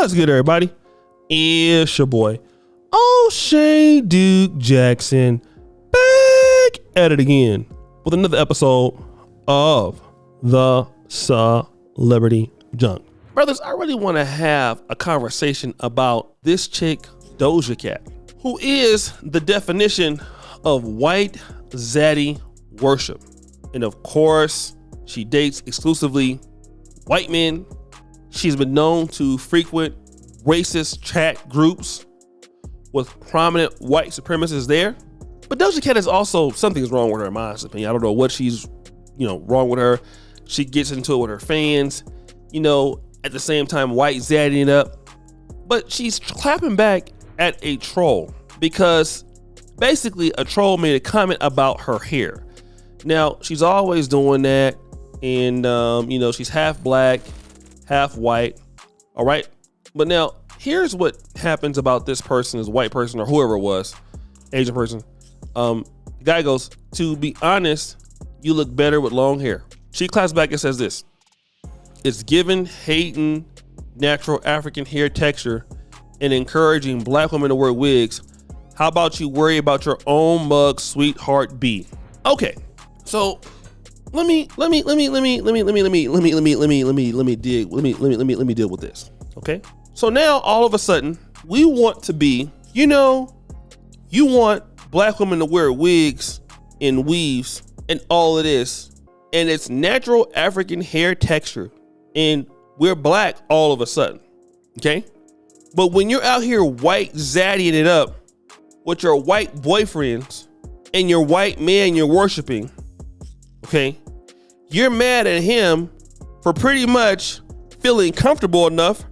What's good, everybody? It's your boy, O'Shea Duke Jackson, back at it again with another episode of the Celebrity Junk. Brothers, I really want to have a conversation about this chick, Doja Cat, who is the definition of white zaddy worship. And of course, she dates exclusively white men. She's been known to frequent racist chat groups with prominent white supremacists there. But Doja Cat is also, something's wrong with her, in my opinion. I don't know what she's, wrong with her. She gets into it with her fans, at the same time, white zaddying up. But she's clapping back at a troll because basically a troll made a comment about her hair. Now, she's always doing that. And, she's half black, half white. All right. But now here's what happens about this person, this white person or whoever it was, Asian person. The guy goes, to be honest, you look better with long hair. She claps back and says this: it's given hating natural African hair texture and encouraging black women to wear wigs. How about you worry about your own mug, sweetheart B? Okay. So let me deal with this. Okay. So now all of a sudden we want to be, you want black women to wear wigs and weaves and all of this, and it's natural African hair texture, and we're black all of a sudden. Okay. But when you're out here white zaddying it up with your white boyfriends and your white man you're worshiping, okay, you're mad at him for pretty much feeling comfortable enough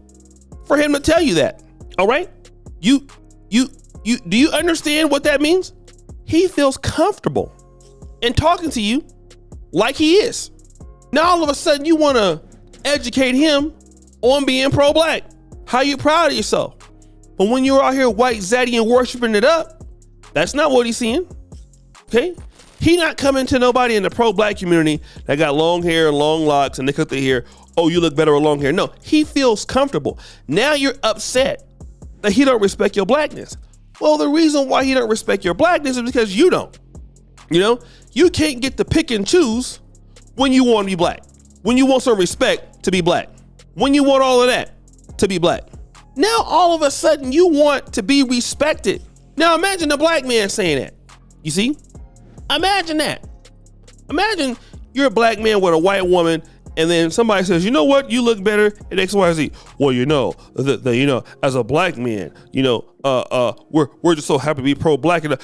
for him to tell you that. All right? Do you understand what that means? He feels comfortable in talking to you like he is. Now all of a sudden you want to educate him on being pro-black. How you proud of yourself? But when you're out here white zaddy and worshiping it up, that's not what he's seeing. Okay? He not coming to nobody in the pro-black community that got long hair and long locks and they cut their hair. Oh, you look better with long hair. No, he feels comfortable. Now you're upset that he don't respect your blackness. Well, the reason why he don't respect your blackness is because you don't. You can't get to pick and choose when you want to be black, when you want some respect to be black, when you want all of that to be black. Now, all of a sudden you want to be respected. Now imagine a black man saying that. You see? Imagine that. Imagine you're a black man with a white woman, and then somebody says, you know what, you look better at X, Y, Z. Well, as a black man, we're just so happy to be pro-black, and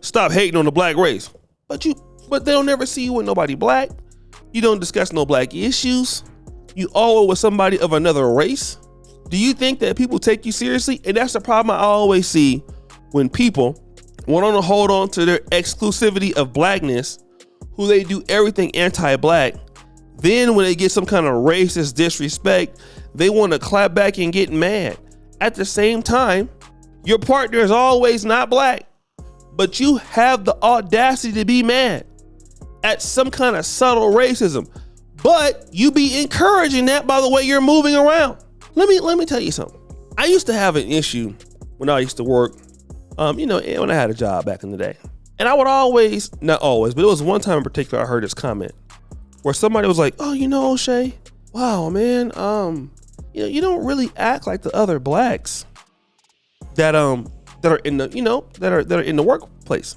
stop hating on the black race. But they don't never see you with nobody black. You don't discuss no black issues. You always with somebody of another race. Do you think that people take you seriously? And that's the problem I always see when people want to hold on to their exclusivity of blackness, who they do everything anti-black. Then when they get some kind of racist disrespect, they want to clap back and get mad. At the same time, your partner is always not black, but you have the audacity to be mad at some kind of subtle racism, but you be encouraging that by the way you're moving around. Let me tell you something. I used to have an issue when I used to work, when I had a job back in the day. And I would always, not always, but it was one time in particular I heard this comment where somebody was like, oh, O'Shea, wow, man, you don't really act like the other blacks that are in the, that are in the workplace.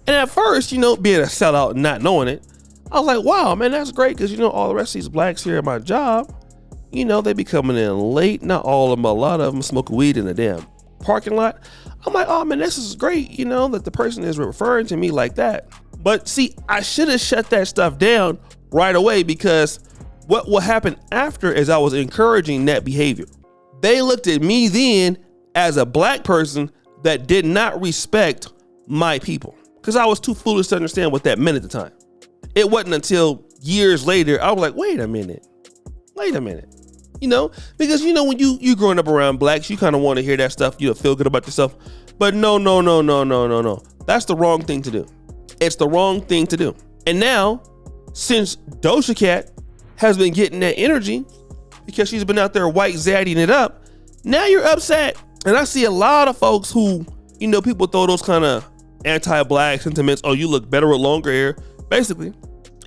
And at first, being a sellout and not knowing it, I was like, wow, man, that's great, because all the rest of these blacks here at my job, they be coming in late. Not all of them, a lot of them smoking weed in the damn parking lot. I'm like, oh man, this is great, that the person is referring to me like that. But see, I should have shut that stuff down right away, because what happened after is I was encouraging that behavior. They looked at me then as a black person that did not respect my people, because I was too foolish to understand what that meant at the time. It wasn't until years later I was like, wait a minute. Because when you growing up around blacks, you kind of want to hear that stuff, feel good about yourself. But no. That's the wrong thing to do. It's the wrong thing to do. And now, since Doja Cat has been getting that energy because she's been out there white zaddying it up, Now you're upset. And I see a lot of folks who, you know, people throw those kind of anti-black sentiments. Oh, you look better with longer hair. Basically,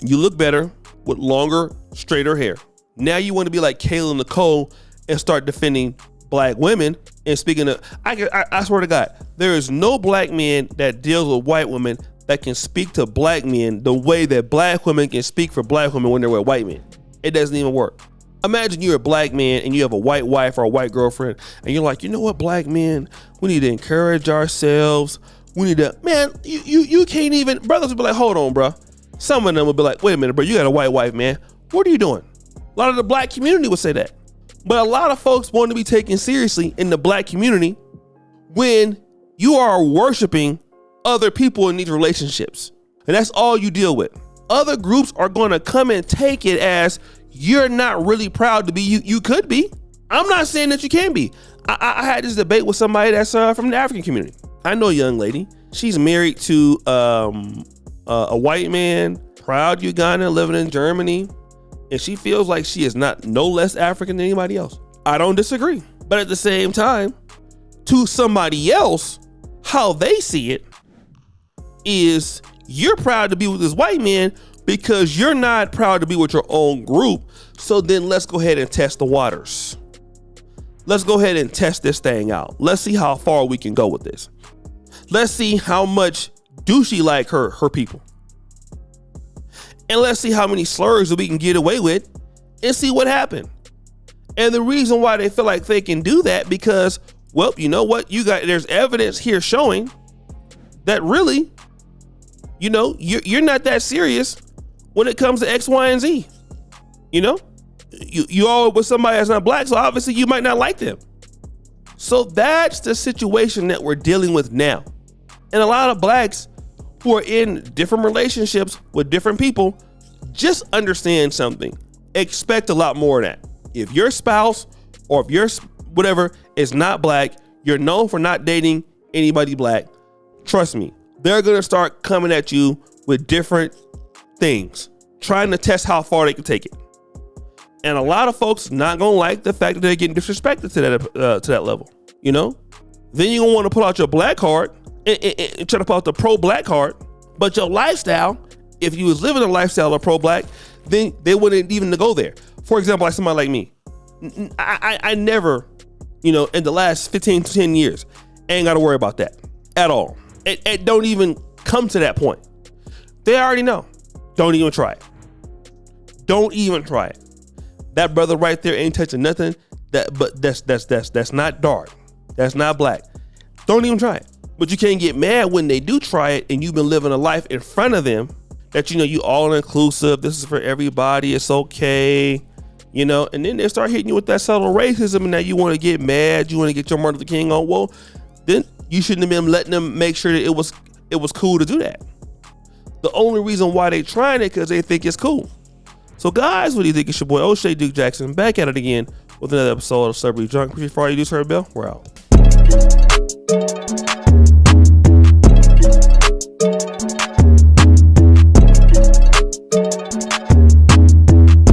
you look better with longer, straighter hair. Now you want to be like Kayla Nicole and start defending black women. And speaking of, I swear to God, there is no black man that deals with white women that can speak to black men the way that black women can speak for black women when they're with white men. It doesn't even work. Imagine you're a black man and you have a white wife or a white girlfriend and you're like, you know what, black men, we need to encourage ourselves. We need to, man, you can't even, brothers will be like, hold on, bro. Some of them will be like, wait a minute, bro, you got a white wife, man. What are you doing? A lot of the black community would say that. But a lot of folks want to be taken seriously in the black community when you are worshiping other people in these relationships. And that's all you deal with. Other groups are going to come and take it as you're not really proud to be you. You could be. I'm not saying that you can be. I had this debate with somebody that's from the African community. I know a young lady. She's married to a white man, proud Ugandan living in Germany. And she feels like she is not no less African than anybody else. I don't disagree. But at the same time, to somebody else, how they see it is you're proud to be with this white man because you're not proud to be with your own group. So then let's go ahead and test the waters. Let's go ahead and test this thing out. Let's see how far we can go with this. Let's see how much do she like her people. And let's see how many slurs that we can get away with and see what happened. And the reason why they feel like they can do that because, well, you know what? There's evidence here showing that really, you know, you're not that serious when it comes to X, Y, and Z. You know, you all with somebody that's not black, so obviously you might not like them. So that's the situation that we're dealing with now. And a lot of blacks who are in different relationships with different people, just understand something. Expect a lot more of that. If your spouse or if your whatever is not black, you're known for not dating anybody black, trust me, they're going to start coming at you with different things, trying to test how far they can take it. And a lot of folks not going to like the fact that they're getting disrespected to that level, you know? Then you're going to want to pull out your black card and try to pull out the pro-black card. But your lifestyle, if you was living a lifestyle of pro-black, then they wouldn't even go there. For example, like somebody like me, I never, you know, in the last 15 to 10 years, ain't got to worry about that at all. It don't even come to that point. They already know. Don't even try it. Don't even try it. That brother right there ain't touching nothing. That's not dark. That's not black. Don't even try it. But you can't get mad when they do try it and you've been living a life in front of them that, you know, you all inclusive. This is for everybody. It's okay. You know, and then they start hitting you with that subtle racism and now you want to get mad. You want to get your Martin Luther King on. Well, then you shouldn't have been letting them make sure that it was cool to do that. The only reason why they trying it because they think it's cool. So guys, what do you think? It's your boy O'Shea Duke Jackson back at it again with another episode of Celebrity Junk. Before you do, Sir Bill, we're out.